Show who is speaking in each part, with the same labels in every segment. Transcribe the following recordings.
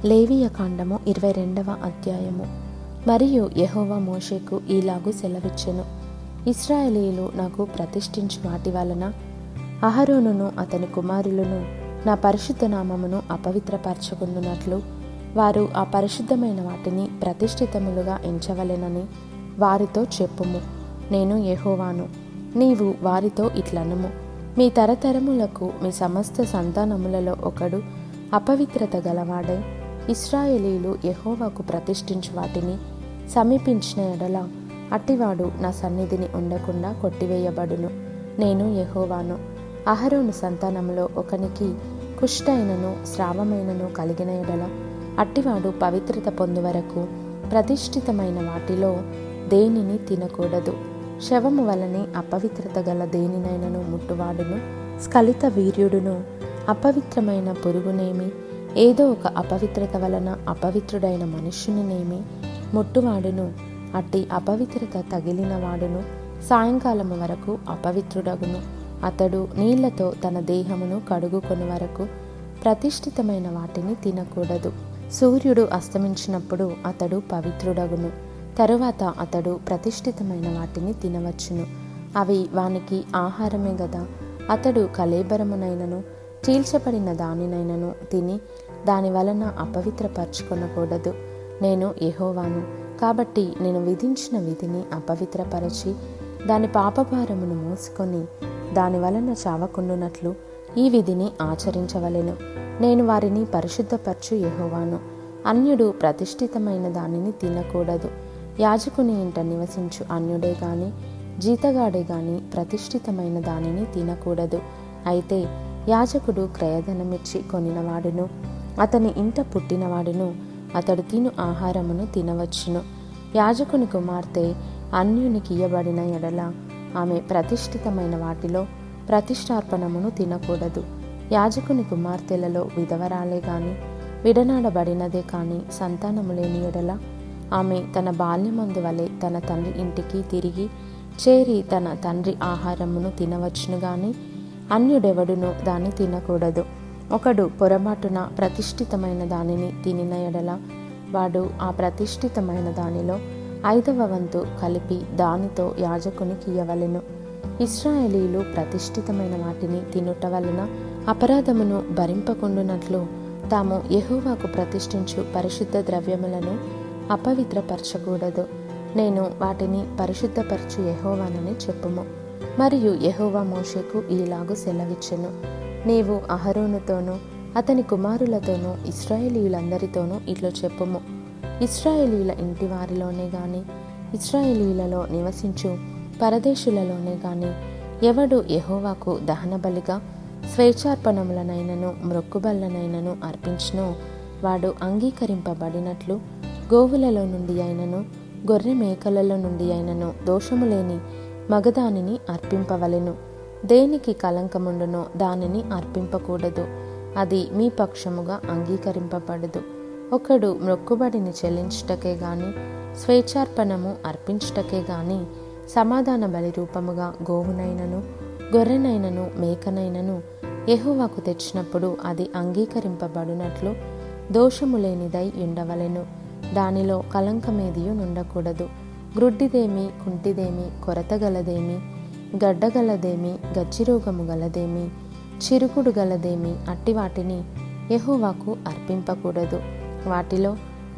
Speaker 1: లేవియకాండము 22వ అధ్యాయము. మరియు యెహోవా మోషేకు ఈలాగు సెలవిచ్చెను, ఇశ్రాయేలీయులు నాకు ప్రతిష్ఠించు వాటి వలన అహరోనును అతని కుమారులను నా పరిశుద్ధ నామమును అపవిత్రపరచుకుందునట్లు వారు ఆ పరిశుద్ధమైన వాటిని ప్రతిష్ఠితములుగా ఎంచవలెనని వారితో చెప్పుము. నేను యెహోవాను. నీవు వారితో ఇట్లనుము, మీ తరతరములకు మీ సమస్త సంతానములలో ఒకడు అపవిత్రత గలవాడై ఇశ్రాయేలీయులు యెహోవాకు ప్రతిష్ఠించు వాటిని సమీపించిన ఎడల అట్టివాడు నా సన్నిధిని ఉండకుండా కొట్టివేయబడును. నేను యెహోవాను. అహరోను సంతానములో ఒకనికి కుష్ఠైనను స్రావమైనను కలిగిన ఎడల అట్టివాడు పవిత్రత పొందు వరకు ప్రతిష్ఠితమైన వాటిలో దేనిని తినకూడదు. శవము వలనే అపవిత్రత గల దేనినైనను ముట్టువాడును. స్ఖలిత వీర్యుడును అపవిత్రమైన పురుగునేమి ఏదో ఒక అపవిత్రత వలన అపవిత్రుడైన మనుష్యునినేమి ముట్టువాడును. అట్టి అపవిత్రత తగిలిన వాడును సాయంకాలము వరకు అపవిత్రుడగును. అతడు నీళ్లతో తన దేహమును కడుగుకొని వరకు ప్రతిష్ఠితమైన వాటిని తినకూడదు. సూర్యుడు అస్తమించినప్పుడు అతడు పవిత్రుడగును. తరువాత అతడు ప్రతిష్ఠితమైన వాటిని తినవచ్చును. అవి వానికి ఆహారమే గదా. అతడు కళేబరమునైనను చీల్చబడిన దానినైనను తిని దాని వలన అపవిత్రపరచుకొనకూడదు. నేను యెహోవాను. కాబట్టి నేను విధించిన విధిని అపవిత్రపరచి దాని పాపభారమును మోసుకొని దాని వలన చావకుండునట్లు ఈ విధిని ఆచరించవలెను. నేను వారిని పరిశుద్ధపరచు యెహోవాను. అన్యుడు ప్రతిష్ఠితమైన దానిని తినకూడదు. యాజకుని ఇంట నివసించు అన్యుడే గాని జీతగాడే గాని ప్రతిష్ఠితమైన దానిని తినకూడదు. అయితే యాజకుడు క్రయధనమిచ్చి కొనినవాడును అతని ఇంట పుట్టినవాడును అతడు తిను ఆహారమును తినవచ్చును. యాజకుని కుమార్తె అన్యునికి ఇయ్యబడిన ఎడల ఆమె ప్రతిష్ఠితమైన వాటిలో ప్రతిష్టార్పణమును తినకూడదు. యాజకుని కుమార్తెలలో విధవరాలే గాని విడనాడబడినదే కాని సంతానము లేని ఎడల ఆమె తన బాల్యమందు వలె తన తండ్రి ఇంటికి తిరిగి చేరి తన తండ్రి ఆహారమును తినవచ్చును గాని అన్యుడెవడును దాన్ని తినకూడదు. ఒకడు పొరపాటున ప్రతిష్ఠితమైన దానిని తినిన ఎడల వాడు ఆ ప్రతిష్ఠితమైన దానిలో 5వ వంతు కలిపి దానితో యాజకునికి ఇయ్యవలెను. ఇశ్రాయేలీయులు ప్రతిష్ఠితమైన వాటిని తినుట వలన అపరాధమును భరింపకుండునట్లు తాము యెహోవాకు ప్రతిష్ఠించు పరిశుద్ధ ద్రవ్యములను అపవిత్రపరచకూడదు. నేను వాటిని పరిశుద్ధపరచు యెహోవానని చెప్పుము. మరియు యెహోవా మోషేకు ఈలాగు సెలవిచ్చెను, నీవు అహరోనుతోనూ అతని కుమారులతోనూ ఇశ్రాయేలీయులందరితోనూ ఇట్లు చెప్పుము. ఇశ్రాయేలీయుల ఇంటి వారిలోనే గాని ఇశ్రాయేలీయులలో నివసించు పరదేశులలోనే గాని ఎవడు యెహోవాకు దహనబలిగా స్వేచ్ఛార్పణములనైనను మ్రొక్కుబళ్ళనైనను అర్పించునో వాడు అంగీకరింపబడినట్లు గోవులలో నుండి అయినను గొర్రె మేకలలో నుండి అయినను దోషము లేని మగదానిని అర్పింపవలెను. దేనికి కలంకముండునో దానిని అర్పింపకూడదు. అది మీ పక్షముగా అంగీకరింపబడదు. ఒకడు మ్రొక్కుబడిని చెల్లించుటకే గాని స్వేచ్ఛార్పణము అర్పించుటకే గాని సమాధాన బలి రూపముగా గోవునైనను గొర్రెనైనను మేకనైనను యెహోవాకు తెచ్చినప్పుడు అది అంగీకరింపబడినట్లు దోషము లేనిదై ఉండవలెను. దానిలో కలంకమేదియు నుండకూడదు. గ్రుడ్డిదేమి కుంటిదేమి కొరతగలదేమి గడ్డగలదేమి గజ్జిరోగము గలదేమి చిరుకుడు గలదేమి అట్టి వాటిని యెహోవాకు అర్పింపకూడదు. వాటిలో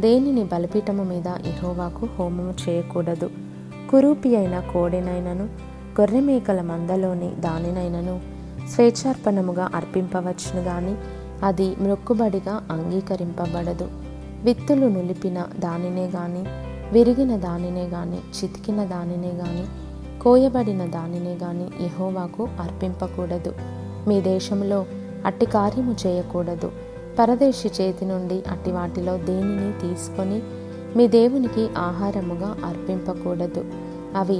Speaker 1: దేనిని బలిపీఠము మీద యెహోవాకు హోమము చేయకూడదు. కురూపి అయిన కోడెనైనను గొర్రెమేకల మందలోని దానినైనను స్వేచ్ఛార్పణముగా అర్పింపవచ్చును గాని అది మ్రొక్కుబడిగా అంగీకరింపబడదు. విత్తులు నులిపిన దానినే గాని విరిగిన దానినే గాని చితికిన దానినే గాని కోయబడిన దానినే గాని యెహోవాకు అర్పింపకూడదు. మీ దేశంలో అట్టి కార్యము చేయకూడదు. పరదేశి చేతి నుండి అట్టి వాటిలో దేనిని తీసుకొని మీ దేవునికి ఆహారముగా అర్పింపకూడదు. అవి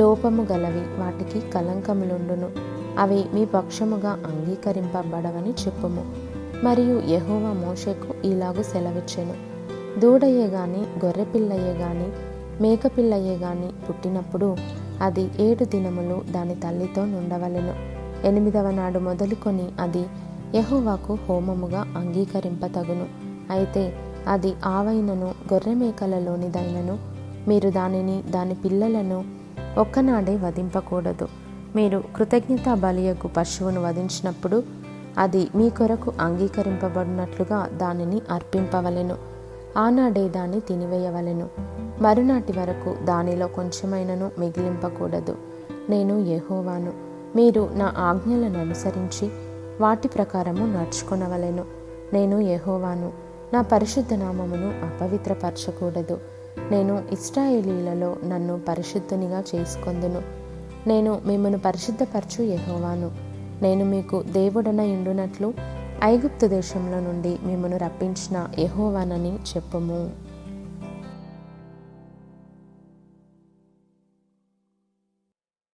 Speaker 1: లోపము గలవి, వాటికి కలంకములుండును. అవి మీ పక్షముగా అంగీకరింపబడవని చెప్పుము. మరియు యెహోవా మోషేకు ఈలాగు సెలవిచ్చెను, దూడయే గాని గొర్రెపిల్లయే గాని మేకపిల్లయే గాని పుట్టినప్పుడు అది 7 దినములు దాని తల్లితో నుండవలెను. 8వ నాడు మొదలుకొని అది యెహోవాకు హోమముగా అంగీకరింపతగును. అయితే అది ఆవైనను గొర్రెమేకలలోనిదైనను మీరు దానిని దాని పిల్లలను ఒక్కనాడే వధింపకూడదు. మీరు కృతజ్ఞతా బలియగు పశువును వధించినప్పుడు అది మీ కొరకు అంగీకరింపబడినట్లుగా దానిని అర్పింపవలెను. ఆనాడే దాన్ని తినివేయవలెను. మరునాటి వరకు దానిలో కొంచెమైనను మిగిలింపకూడదు. నేను యెహోవాను. మీరు నా ఆజ్ఞలను అనుసరించి వాటి ప్రకారము నడుచుకొనవలెను. నేను యెహోవాను. నా పరిశుద్ధ నామమును అపవిత్రపరచకూడదు. నేను ఇశ్రాయేలీయులలో నన్ను పరిశుద్ధునిగా చేసుకొందును. నేను మిమ్మను పరిశుద్ధపరచు యెహోవాను. నేను మీకు దేవుడనై ఉండునట్లు ఐగుప్తు దేశంలో నుండి మిమ్మను రప్పించిన యెహోవానని చెప్పుము.